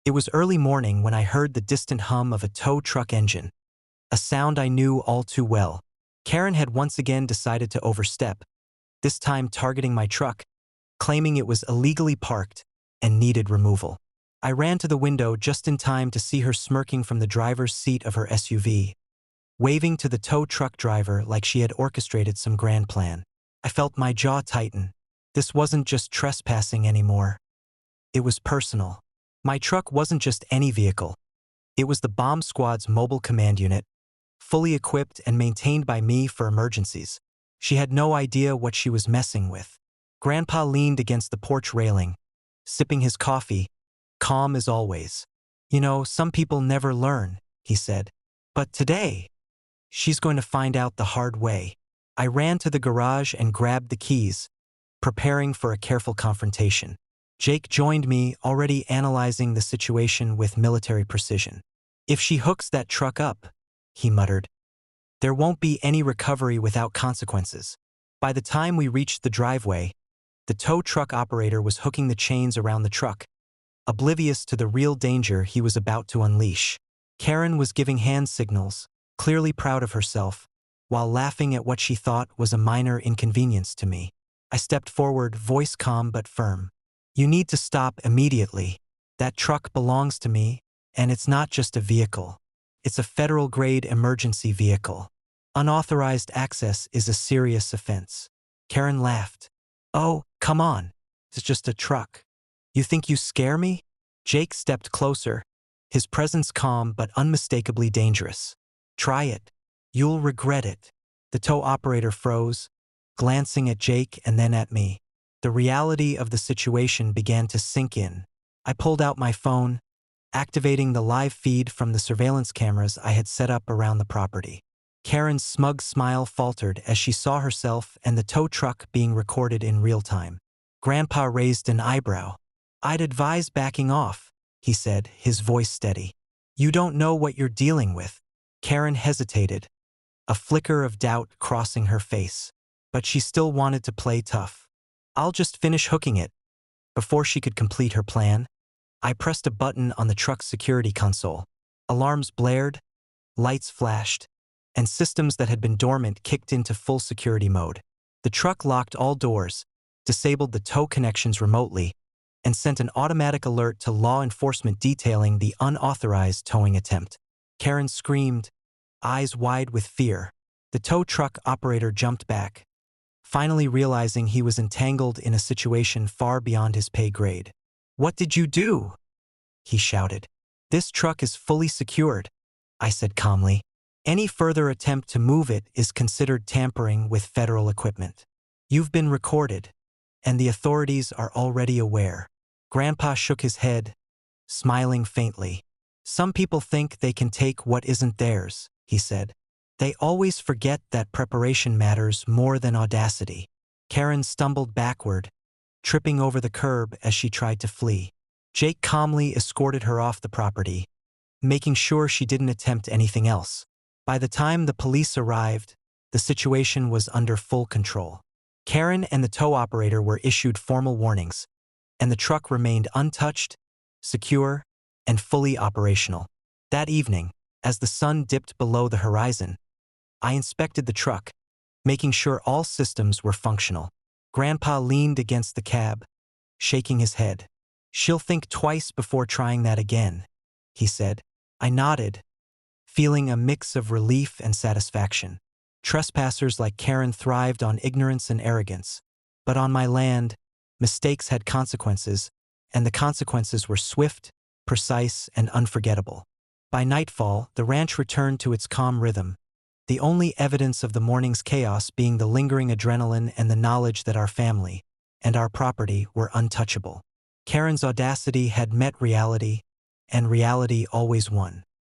It was early morning when I heard the distant hum of a tow truck engine, a sound I knew all too well. Karen had once again decided to overstep, this time targeting my truck, claiming it was illegally parked and needed removal. I ran to the window just in time to see her smirking from the driver's seat of her SUV, waving to the tow truck driver like she had orchestrated some grand plan. I felt my jaw tighten. This wasn't just trespassing anymore. It was personal. My truck wasn't just any vehicle. It was the bomb squad's mobile command unit, fully equipped and maintained by me for emergencies. She had no idea what she was messing with. Grandpa leaned against the porch railing, sipping his coffee, calm as always. "You know, some people never learn," he said. "But today, she's going to find out the hard way." I ran to the garage and grabbed the keys, preparing for a careful confrontation. Jake joined me, already analyzing the situation with military precision. "If she hooks that truck up," he muttered, "there won't be any recovery without consequences." By the time we reached the driveway, the tow truck operator was hooking the chains around the truck, oblivious to the real danger he was about to unleash. Karen was giving hand signals, clearly proud of herself, while laughing at what she thought was a minor inconvenience to me. I stepped forward, voice calm but firm. "You need to stop immediately. That truck belongs to me, and it's not just a vehicle. It's a federal-grade emergency vehicle. Unauthorized access is a serious offense." Karen laughed. "Oh, come on. It's just a truck. You think you scare me?" Jake stepped closer, his presence calm but unmistakably dangerous. "Try it. You'll regret it." The tow operator froze, glancing at Jake and then at me. The reality of the situation began to sink in. I pulled out my phone, activating the live feed from the surveillance cameras I had set up around the property. Karen's smug smile faltered as she saw herself and the tow truck being recorded in real time. Grandpa raised an eyebrow. "I'd advise backing off," he said, his voice steady. "You don't know what you're dealing with." Karen hesitated, a flicker of doubt crossing her face. But she still wanted to play tough. "I'll just finish hooking it." Before she could complete her plan, I pressed a button on the truck's security console. Alarms blared, lights flashed, and systems that had been dormant kicked into full security mode. The truck locked all doors, disabled the tow connections remotely, and sent an automatic alert to law enforcement detailing the unauthorized towing attempt. Karen screamed, eyes wide with fear. The tow truck operator jumped back, finally realizing he was entangled in a situation far beyond his pay grade. "What did you do?" he shouted. "This truck is fully secured," I said calmly. "Any further attempt to move it is considered tampering with federal equipment. You've been recorded, and the authorities are already aware." Grandpa shook his head, smiling faintly. "Some people think they can take what isn't theirs," he said. "They always forget that preparation matters more than audacity." Karen stumbled backward, tripping over the curb as she tried to flee. Jake calmly escorted her off the property, making sure she didn't attempt anything else. By the time the police arrived, the situation was under full control. Karen and the tow operator were issued formal warnings, and the truck remained untouched, secure, and fully operational. That evening, as the sun dipped below the horizon, I inspected the truck, making sure all systems were functional. Grandpa leaned against the cab, shaking his head. "She'll think twice before trying that again," he said. I nodded, feeling a mix of relief and satisfaction. Trespassers like Karen thrived on ignorance and arrogance. But on my land, mistakes had consequences, and the consequences were swift, precise, and unforgettable. By nightfall, the ranch returned to its calm rhythm, the only evidence of the morning's chaos being the lingering adrenaline and the knowledge that our family and our property were untouchable. Karen's audacity had met reality, and reality always won.